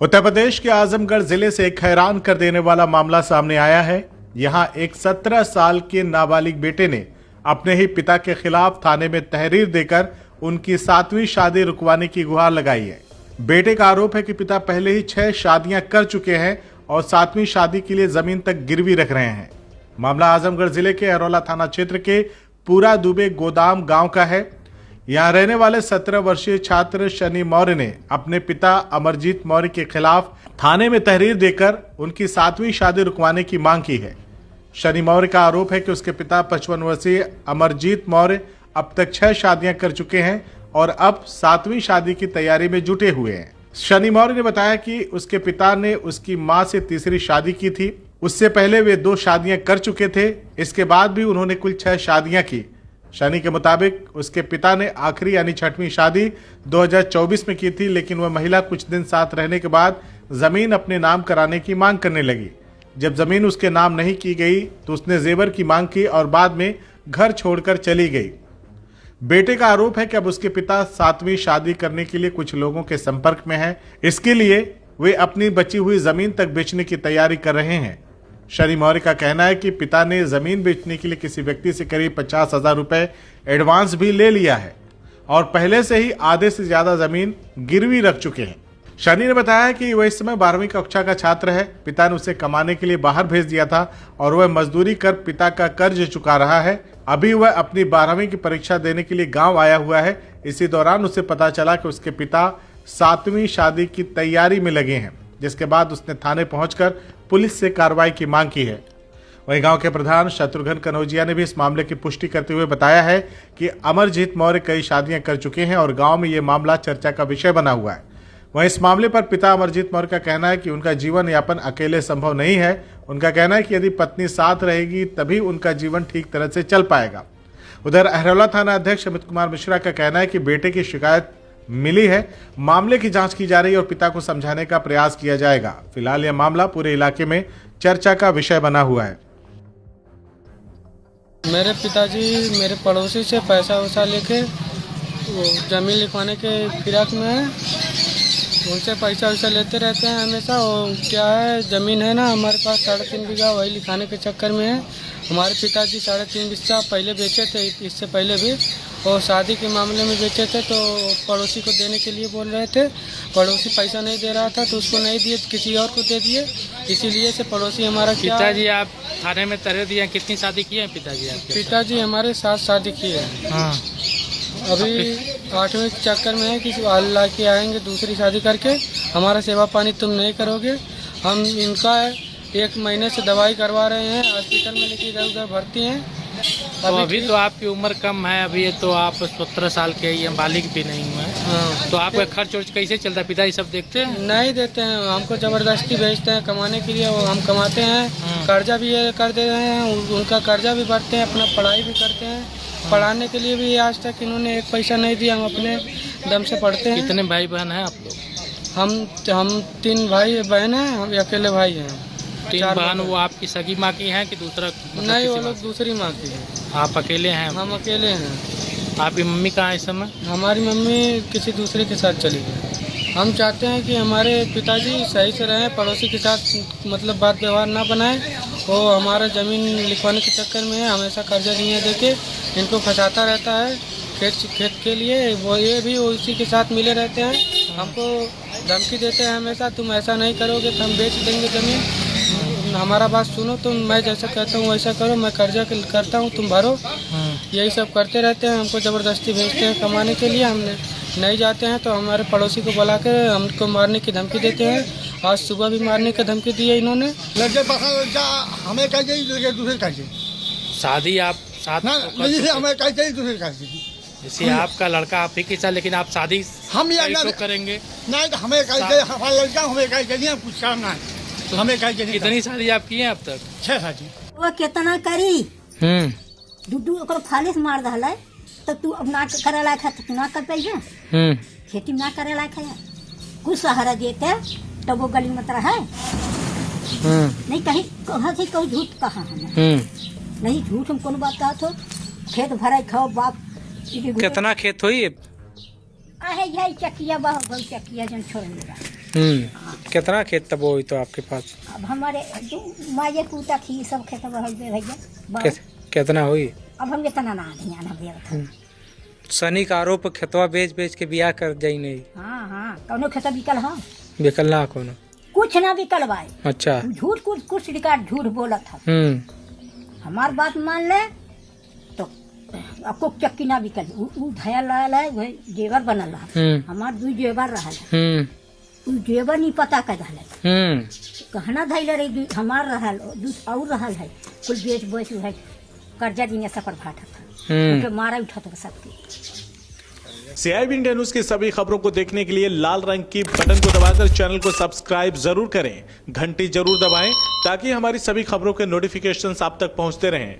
उत्तर प्रदेश के आजमगढ़ जिले से एक हैरान कर देने वाला मामला सामने आया है। यहां एक 17 साल के नाबालिग बेटे ने अपने ही पिता के खिलाफ थाने में तहरीर देकर उनकी 7वीं शादी रुकवाने की गुहार लगाई है। बेटे का आरोप है कि पिता पहले ही 6 शादियां कर चुके हैं और 7वीं शादी के लिए जमीन तक गिरवी रख रहे हैं। मामला आजमगढ़ जिले के अरौला थाना क्षेत्र के पूरा दुबे गोदाम गांव का है। यहाँ रहने वाले 17 वर्षीय छात्र शनि मौर्य ने अपने पिता अमरजीत मौर्य के खिलाफ थाने में तहरीर देकर उनकी 7वीं शादी रुकवाने की मांग की है। शनि मौर्य का आरोप है कि उसके पिता 55 वर्षीय अमरजीत मौर्य अब तक 6 शादियां कर चुके हैं और अब 7वीं शादी की तैयारी में जुटे हुए हैं। शनि मौर्य ने बताया कि उसके पिता ने उसकी मां से तीसरी शादी की थी। उससे पहले वे 2 शादियां कर चुके थे। इसके बाद भी उन्होंने कुल 6 शादियां की। शनि के मुताबिक उसके पिता ने आखिरी यानी 6वीं शादी 2024 में की थी, लेकिन वह महिला कुछ दिन साथ रहने के बाद जमीन अपने नाम कराने की मांग करने लगी। जब जमीन उसके नाम नहीं की गई तो उसने जेवर की मांग की और बाद में घर छोड़कर चली गई। बेटे का आरोप है कि अब उसके पिता 7वीं शादी करने के लिए कुछ लोगों के संपर्क में हैं। इसके लिए वे अपनी बची हुई जमीन तक बेचने की तैयारी कर रहे हैं। शनि मौर्य का कहना है कि पिता ने जमीन बेचने के लिए किसी व्यक्ति से करीब 50,000 रुपए एडवांस भी ले लिया है और पहले से ही आधे से ज्यादा जमीन गिरवी रख चुके हैं। शनि ने बताया कि वह इस समय 12वीं कक्षा का छात्र है। पिता ने उसे कमाने के लिए बाहर भेज दिया था और वह मजदूरी कर पिता का कर्ज चुका रहा है। अभी वह अपनी 12वीं की परीक्षा देने के लिए गाँव आया हुआ है। इसी दौरान उसे पता चला कि उसके पिता 7वीं शादी की तैयारी में लगे हैं, जिसके बाद उसने थाने पहुंचकर पुलिस से कार्रवाई की मांग की है। वहीं गांव के प्रधान शत्रुघ्न कनौजिया ने भी इस मामले की पुष्टि करते हुए बताया है कि अमरजीत मौर्य कई शादियां कर चुके हैं और गांव में ये मामला चर्चा का विषय बना हुआ है। वहीं इस मामले पर पिता अमरजीत मौर्य का कहना है कि उनका जीवन यापन अकेले संभव नहीं है। उनका कहना है कि यदि पत्नी साथ रहेगी तभी उनका जीवन ठीक तरह से चल पाएगा। उधर अरौला थाना अध्यक्ष अमित कुमार मिश्रा का कहना है कि बेटे की शिकायत मिली है, मामले की जांच की जा रही है और पिता को समझाने का प्रयास किया जाएगा। फिलहाल यह मामला पूरे इलाके में चर्चा का विषय बना हुआ है। मेरे पिताजी मेरे पड़ोसी से पैसा वैसा लेके जमीन लिखवाने के फिराक में है। उनसे पैसा वैसा लेते रहते हैं हमेशा। और क्या है, ज़मीन है ना हमारे पास 3.5 बीघा, वही लिखाने के चक्कर में है। हमारे पिताजी 3.5 बिस्सा पहले बेचे थे, इससे पहले भी, और शादी के मामले में बेचे थे तो पड़ोसी को देने के लिए बोल रहे थे। पड़ोसी पैसा नहीं दे रहा था तो उसको नहीं दिए, किसी और को दे दिए। इसीलिए से पड़ोसी हमारा पिताजी आप थाने में तहरीर दिए, कितनी शादी की है पिताजी आपके? पिताजी हमारे 7 शादी की है। हाँ। अभी 8वें के चक्कर में है कि अल्लाह के आएंगे दूसरी शादी करके, हमारा सेवा पानी तुम नहीं करोगे। हम इनका 1 महीने से दवाई करवा रहे हैं, हॉस्पिटल में लेके इधर उधर भर्ती हैं। अभी तो आपकी उम्र कम है, अभी तो आप 17 साल के, ये बालिग भी नहीं हुए। हाँ। तो आपका खर्च वर्च कैसे चलता है? पिताजी सब देखते हैं? नहीं देते हैं, हमको ज़बरदस्ती भेजते हैं कमाने के लिए। हम कमाते हैं, कर्जा भी ये कर दे रहे हैं, उनका कर्जा भी भरते हैं, अपना पढ़ाई भी करते हैं। पढ़ाने के लिए भी आज तक इन्होंने 1 पैसा नहीं दिया। हम अपने दम से पढ़ते हैं। कितने भाई बहन हैं आप लोग? हम 3 भाई बहन हैं, हम अकेले भाई हैं। 3 बहन। वो आपकी सगी माँ की हैं कि दूसरा? नहीं, वो लोग दूसरी माँ की हैं। आप अकेले हैं? हम अकेले हैं। आपकी मम्मी कहाँ है इस समय? हमारी मम्मी किसी दूसरे के साथ चली गई। हम चाहते हैं कि हमारे पिताजी सही से रहें, पड़ोसी के साथ मतलब बात व्यवहार ना बनाएं। वो हमारा ज़मीन लिखवाने के चक्कर में है, हमेशा कर्जा नहीं देके इनको फंसाता रहता है खेत के लिए। वो ये भी उसी के साथ मिले रहते हैं, हमको धमकी देते हैं हमेशा, तुम ऐसा नहीं करोगे तो हम बेच देंगे ज़मीन, हमारा बात सुनो, तुम मैं जैसा कहता हूँ वैसा करो, मैं कर्जा करता हूँ तुम भरो। यही सब करते रहते हैं, हमको ज़बरदस्ती भेजते हैं कमाने के लिए। हमने नहीं जाते हैं तो हमारे पड़ोसी को बुला कर हमको मारने की धमकी देते हैं। आज सुबह भी मारने की धमकी दी है इन्होंने। लड़के हमें कह लड़के दूसरे कह शादी आप साथ हमें कह दूसरे कह जैसे आपका लड़का आप ही के साथ, लेकिन आप शादी हम तो करेंगे नहीं तो हमें कह हमारा लड़का हमें कह दिया कुछ काम ना है तो हमें कह कितनी शादी आप की हैं अब तक? 6 शादी। वो कितना करी दूधू ओकर फालिस मार दहल तो तू अब ना करे लायक है तो तू ना कर पाइए। खेती में ना करे लायक है, कुछ सहारा देते तब वो गली में रहा है। नहीं कहीं कहाँ से कोई झूठ कहा हमें नहीं, झूठ हम कौन बात कहा तो खेत भरा खाओ बाप। कितना खेत हुई? आहे यही चकिया बहुत चकिया जन छोड़ कितना खेत तब हुई तो आपके पास? अब हमारे जो माये पूता थी सब खेत भैया बस। कितना हुई? अब हम इतना ना ध्यान हम दिया था। सनी का आरोप खेतवा बेच के बियाह कर जाई नहीं। हाँ हाँ कौनो खेत बिकल हाँ बिकल ना कोनो कुछ ना बिकल भाई। अच्छा झूठ कुछ रिकॉर्ड झूठ बोला था। हमार बात मान ले तो आपको चक्की ना बिकल उ धया लाल है वही जेवर बनल रहा। हमार दू जेवर रहा है उ जेवर नहीं पता कर रहा कहना धैल रही हमार रहा और रहा है कुल बेच बेच है कर्जा दिन सफर भाटा था मारा उठा था सबके। CIB इंडिया न्यूज की सभी खबरों को देखने के लिए लाल रंग की बटन को दबाकर चैनल को सब्सक्राइब जरूर करें, घंटी जरूर दबाएं ताकि हमारी सभी खबरों के नोटिफिकेशंस आप तक पहुंचते रहें।